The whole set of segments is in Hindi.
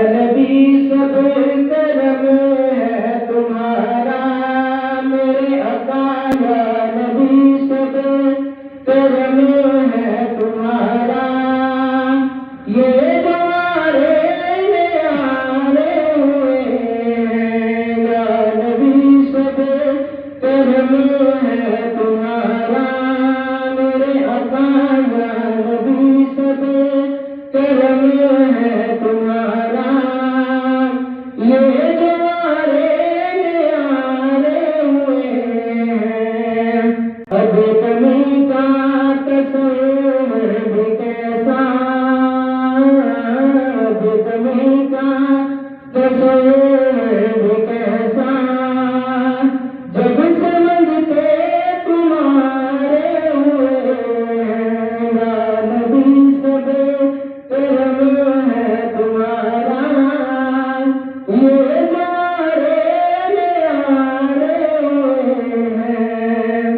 नबी सब करम है तुम्हारा, मेरे आका या नबी सब करम है तुम्हारा। ये द्वारे में आने हुए हैं, या नबी सब करम है तुम्हारा, मेरे आका या नबी सब करम है तुम्हारा। ये द्वारे में आने हुए हैं, अब कमी का तस्वीर भी कैसा, अब कमी का तस्वीर भी कैसा, जब समझते तुम्हारे हुए हैं, या नबी सब करम है तुम्हारा। ये द्वारे में आने हुए हैं,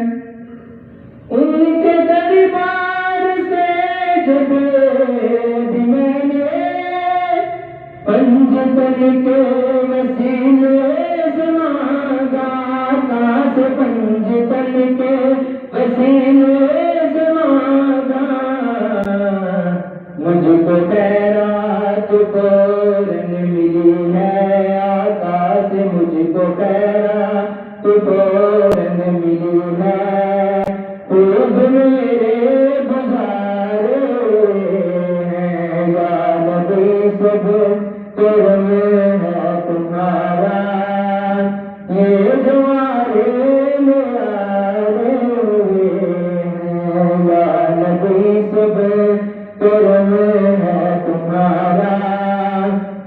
उनके दरबार से जब भी मैंने पंजतन के वसीले से मांगा, काश पंजतन के वसीले से मांगा, मुझको खैरात फौरन मिली है, आकाश मुझको खैरात फौरन मिली है। खूब मेरे गुजारे हैं, या नबी सब करम है तुम्हारा। ये द्वारे में आने हुए हैं, या नबी सब करम है तुम्हारा।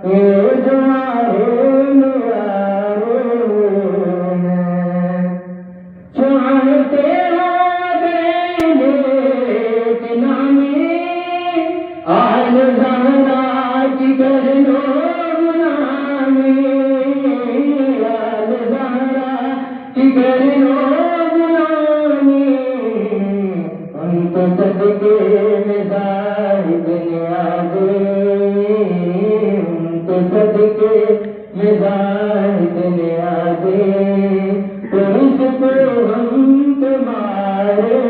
ये द्वारे में आने हुए हैं, चाहते आल ज़हरा की कर लो गुलामी, आल ज़हरा की कर लो गुलामी, उनको सदके में ज़ाहिद नियाज़े, उनको सदके में ज़ाहिद नियाज़े, तो इसको हम तुम्हारे